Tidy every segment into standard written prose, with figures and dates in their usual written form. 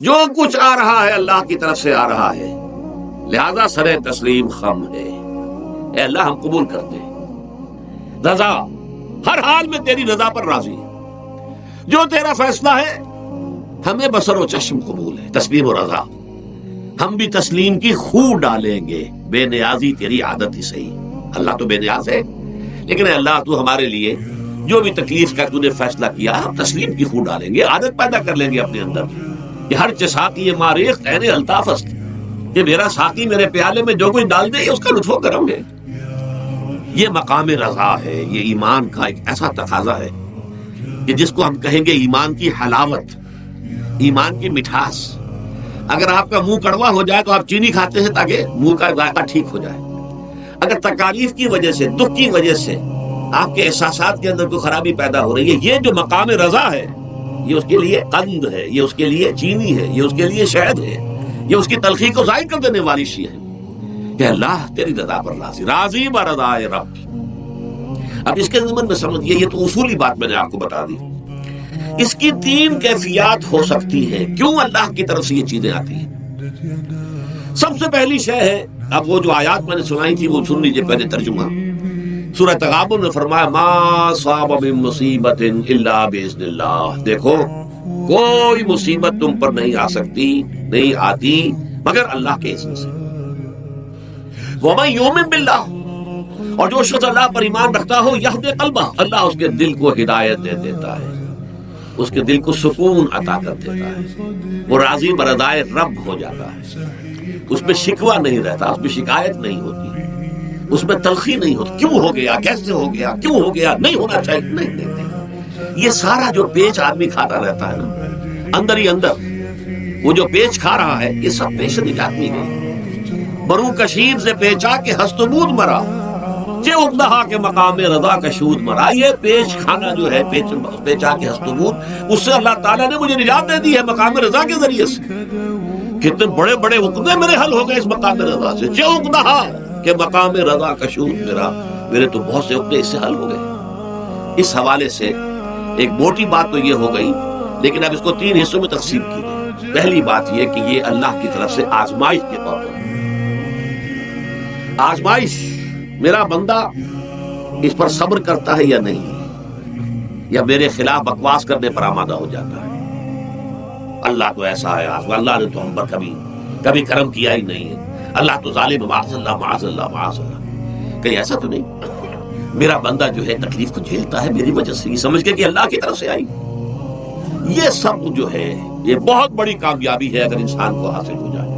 جو کچھ آ رہا ہے اللہ کی طرف سے آ رہا ہے، لہذا سر تسلیم خم ہے۔ اے اللہ ہم قبول کرتے ہیں، رضا ہر حال میں تیری رضا پر راضی ہے، جو تیرا فیصلہ ہے ہمیں بصر و چشم قبول ہے، تسلیم و رضا۔ ہم بھی تسلیم کی خو ڈالیں گے، بے نیازی تیری عادت ہی صحیح، اللہ تو بے نیاز ہے، لیکن اے اللہ تو ہمارے لیے جو بھی تکلیف کا تو نے فیصلہ کیا، ہم تسلیم کی خو ڈالیں گے، عادت پیدا کر لیں گے اپنے اندر کہ ہر ساقی ماریخ عین الطاف است، کہ میرا ساقی میرے پیالے میں جو کچھ ڈال دے یہ اس کا لطف و کرم ہے۔ یہ مقام رضا ہے، یہ ایمان کا ایک ایسا تقاضا ہے کہ جس کو ہم کہیں گے ایمان کی حلاوت، ایمان کی مٹھاس۔ اگر آپ کا منہ کڑوا ہو جائے تو آپ چینی کھاتے ہیں تاکہ منہ کا ذائقہ ٹھیک ہو جائے۔ اگر تکالیف کی وجہ سے، دکھ کی وجہ سے آپ کے احساسات کے اندر کوئی خرابی پیدا ہو رہی ہے، یہ جو مقام رضا ہے یہ اس کے لیے قند ہے، یہ اس کے لیے چینی ہے، یہ اس کے لیے شہد ہے، یہ اس کی تلخی کو ظاہر کر دینے والی شے ہے کہ اللہ تیری رضا پر راضی، راضی برضائے رب۔ اب اس کے ضمن میں سمجھئے، یہ تو اصولی بات میں نے آپ کو بتا دی۔ اس کی تین کیفیات ہو سکتی ہیں، کیوں اللہ کی طرف سے یہ چیزیں آتی ہیں۔ سب سے پہلی شے ہے، اب وہ جو آیات میں نے سنائی تھی وہ سن لیجئے پہلے ترجمہ۔ سورہ تغابن میں فرمایا ما صاب من مصیبت الا باذن اللہ، دیکھو کوئی مصیبت تم پر نہیں آ سکتی، نہیں آتی مگر اللہ کے اذن سے۔ ومن یؤمن باللہ، اور جو شخص اللہ پر ایمان رکھتا ہو، یہدی قلبہ، اللہ اس کے دل کو ہدایت دے دیتا ہے، اس کے دل کو سکون عطا کر دیتا ہے، وہ راضی برضائے رب ہو جاتا ہے، اس میں شکوہ نہیں رہتا، اس میں شکایت نہیں ہوتی، اس میں تلخی نہیں ہوتی، کیوں ہو گیا، کیسے ہو گیا، کیوں ہو گیا، نہیں ہونا چاہیے، نہیں۔ یہ سارا جو پیچ آدمی کھاتا رہتا ہے نا اندر ہی اندر، وہ جو پیچ کھا رہا ہے یہ سب پیش نجات میں گئی۔ برو کشید سے پیچا کے ہست و بود مرا، چے اقدہا کے مقام رضا کشود مرا۔ یہ پیچ کھانا جو ہے، پیچا کے ہست و بود، اس سے اللہ تعالیٰ نے مجھے نجات دے دی ہے مقام رضا کے ذریعے سے۔ کتنے بڑے بڑے عقدے میرے حل ہو گئے اس مقام رضا سے، چے اقدہا کہ مقام رضا کشود میرے تو بہت سے عقدے اس سے حل ہو گئے۔ اس حوالے سے ایک موٹی بات تو یہ ہو گئی، لیکن اب اس کو تین حصوں میں تقسیم کی گئی۔ پہلی بات یہ کہ یہ اللہ کی طرف سے آزمائش کے طور پر، آزمائش میرا بندہ اس پر صبر کرتا ہے یا نہیں، یا میرے خلاف بکواس کرنے پر آمادہ ہو جاتا ہے۔ اللہ تو ایسا ہے، اللہ نے تو ہم پر کبھی کرم کیا ہی نہیں ہے، اللہ تو ظالم، معاذ اللہ معاذ اللہ معاذ اللہ۔ کہیں ایسا تو نہیں، میرا بندہ جو ہے تکلیف کو جھیلتا ہے میری وجہ سے، یہ سمجھ کے کہ اللہ کی طرف سے آئی۔ یہ سب جو ہے یہ بہت بڑی کامیابی ہے اگر انسان کو حاصل ہو جائے،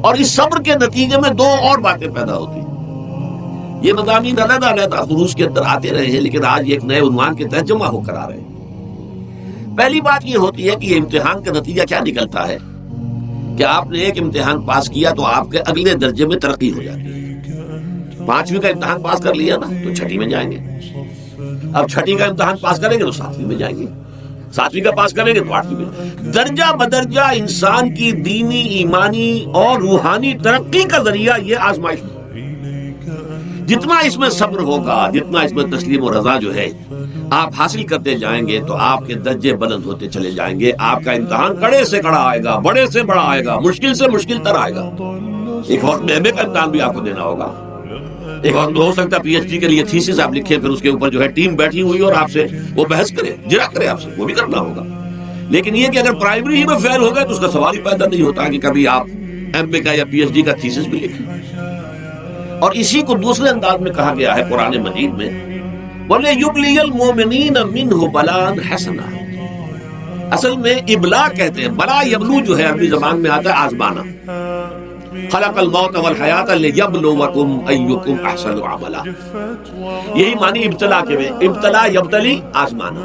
اور اس صبر کے نتیجے میں دو اور باتیں پیدا ہوتی ہیں۔ یہ مضامین علیحدہ علیحدہ دروس کے اندر آتے رہے ہیں، لیکن آج ایک نئے عنوان کے تحت جمع ہو کر آ رہے ہیں۔ پہلی بات یہ ہوتی ہے کہ یہ امتحان کا نتیجہ کیا نکلتا ہے کہ آپ نے ایک امتحان پاس کیا تو آپ کے اگلے درجے میں ترقی ہو جاتی ہے۔ 5ویں کا امتحان پاس کر لیا نا تو 6ٹھی میں جائیں گے، اب 6ٹھی کا امتحان پاس کریں گے تو 7ویں میں جائیں گے، 7ویں کا پاس کریں گے تو 8ویں میں۔ درجہ بدرجہ انسان کی دینی، ایمانی اور روحانی ترقی کا ذریعہ یہ آزمائش ہے۔ جتنا اس میں صبر ہوگا، جتنا اس میں تسلیم و رضا جو ہے آپ حاصل کرتے جائیں گے تو آپ کے درجے بلند ہوتے چلے جائیں گے۔ آپ کا امتحان کڑے سے کڑا آئے گا، بڑے سے بڑا آئے گا، مشکل سے مشکل تر آئے گا۔ ایک وقت میں ایم اے کا امتحان بھی آپ کو دینا ہوگا، ایک وقت ہو سکتا ہے پی ایچ ڈی کے لیے تھیسس آپ لکھیں، پھر اس کے اوپر جو ہے ٹیم بیٹھی ہوئی اور آپ سے وہ بحث کرے، جرا کرے آپ سے، وہ بھی کرنا ہوگا۔ لیکن یہ کہ اگر پرائمری ہی میں فیل ہو گئے تو اس کا سوال ہی پیدا نہیں ہوتا کہ کبھی آپ ایم اے کا یا پی ایچ ڈی کا تھیسس بھی لکھیں۔ اور اسی کو دوسرے انداز میں کہا گیا ہے قرآن مجید میں، وَلِيُبْلِيَ الْمُؤْمِنِينَ مِنْهُ بَلَاءً حَسَنًا۔ اصل میں ابلا کہتے ہیں، بلا یبلو جو ہے عربی زبان میں آتا ہے آزمانا۔ خلق الموت والحیات لیبلوکم ایکم احسن عملا، یہی معنی ابتلا کے میں، ابتلا یبتلی آزمانا۔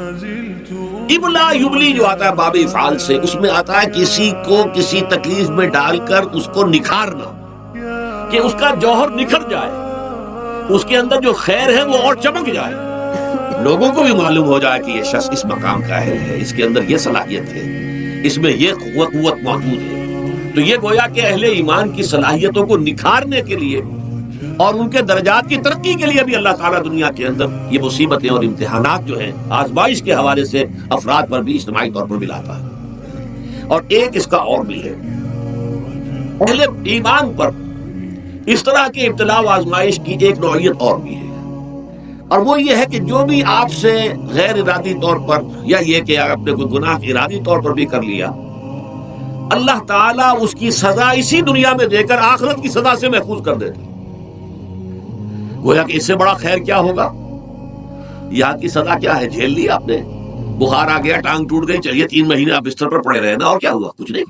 ابلا یبلی جو آتا ہے باب افعال سے، اس میں آتا ہے کسی کو کسی تکلیف میں ڈال کر اس کو نکھارنا، کہ اس کا جوہر نکھر جائے، اس کے اندر جو خیر ہے وہ اور چمک جائے، لوگوں کو بھی معلوم ہو جائے کہ یہ شخص اس مقام کا اہل ہے، اس کے اندر یہ صلاحیت ہے، اس میں یہ قوت موجود ہے۔ تو یہ گویا کہ اہل ایمان کی صلاحیتوں کو نکھارنے کے لیے اور ان کے درجات کی ترقی کے لیے بھی اللہ تعالیٰ دنیا کے اندر یہ مصیبتیں اور امتحانات جو ہیں آزمائش کے حوالے سے افراد پر بھی اجتماعی طور پر بھی لاتا ہے۔ اور ایک اس کا اور بھی ہے، اہل ایمان پر اس طرح کے ابتلاء و آزمائش کی ایک نوعیت اور بھی ہے، اور وہ یہ ہے کہ جو بھی آپ سے غیر ارادی طور پر، یا یہ کہ آپ نے کوئی گناہ ارادی طور پر بھی کر لیا، اللہ تعالیٰ اس کی سزا اسی دنیا میں دے کر آخرت کی سزا سے محفوظ کر دیتے۔ گویا کہ اس سے بڑا خیر کیا ہوگا؟ یہاں کی سزا کیا ہے؟ جھیل لی آپ نے، بخار آ گیا، ٹانگ ٹوٹ گئی، چلیے 3 مہینے آپ بستر پر پڑے رہے نا، اور کیا ہوا؟ کچھ نہیں۔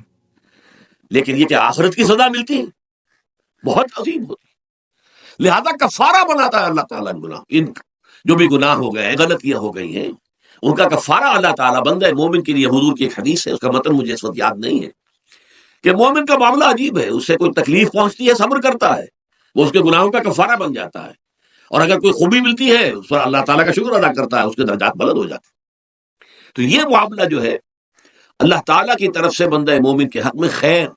لیکن یہ کہ آخرت کی سزا ملتی ہے، بہت عظیم ہوتی، لہذا کفارہ بناتا ہے اللہ تعالیٰ ان جو بھی گناہ ہو گئے ہیں، غلطیاں ہو گئی ہیں، ان کا کفارہ اللہ تعالیٰ بندہ مومن کے لیے، حضور کی ایک حدیث ہے، اس کا متن مجھے اس وقت یاد نہیں ہے، کہ مومن کا معاملہ عجیب ہے، اس سے کوئی تکلیف پہنچتی ہے صبر کرتا ہے، وہ اس کے گناہوں کا کفارہ بن جاتا ہے، اور اگر کوئی خوبی ملتی ہے اس پر اللہ تعالیٰ کا شکر ادا کرتا ہے، اس کے درجات بلند ہو جاتے ہیں۔ تو یہ معاملہ جو ہے اللہ تعالیٰ کی طرف سے بندہ مومن کے حق میں خیر،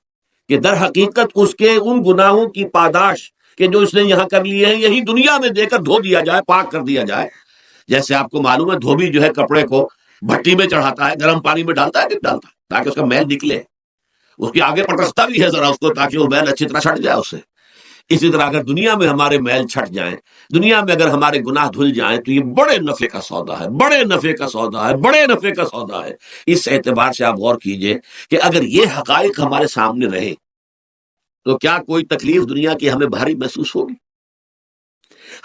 کہ در حقیقت اس کے ان گناہوں کی پاداش کہ جو اس نے یہاں کر لیے ہیں، یہی دنیا میں دے کر دھو دیا جائے، پاک کر دیا جائے۔ جیسے آپ کو معلوم ہے دھوبی جو ہے کپڑے کو بھٹی میں چڑھاتا ہے، گرم پانی میں ڈالتا ہے کہ ڈالتا ہے تاکہ اس کا میل نکلے، اس کی آگے پٹکتا بھی ہے ذرا اس کو تاکہ وہ میل اچھی طرح چھٹ جائے اس سے۔ اسی طرح اگر دنیا میں ہمارے میل چھٹ جائیں، دنیا میں اگر ہمارے گناہ دھل جائیں، تو یہ بڑے نفع کا سودا ہے، بڑے نفع کا سودا ہے، بڑے نفع کا سودا ہے۔ اس اعتبار سے آپ غور کیجئے کہ اگر یہ حقائق ہمارے سامنے رہے تو کیا کوئی تکلیف دنیا کی ہمیں بھاری محسوس ہوگی؟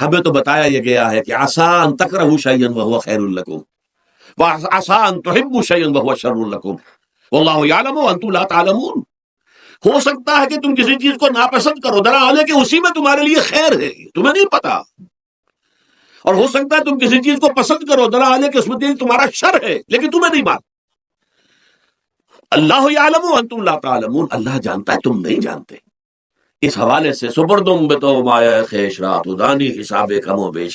ہمیں تو بتایا یہ گیا ہے کہ عسیٰ ان تکرہوا شیئا وہو خیر لکم وعسیٰ ان تحبوا شیئا وہو شر لکم واللہ یعلم وانتم لا تعلمون۔ ہو سکتا ہے کہ تم کسی چیز کو ناپسند کرو، دراصل کہ اسی میں تمہارے لیے خیر ہے، تمہیں نہیں پتا، اور ہو سکتا ہے تم کسی چیز کو پسند کرو، دراصل کہ اس میں تمہارا شر ہے، لیکن تمہیں نہیں معلوم۔ اللہ یعلم وانتم لا تعلمون، اللہ جانتا ہے تم نہیں جانتے۔ اس حوالے سے سپردم بتو مایا خیش رات دانی حساب کم و بیش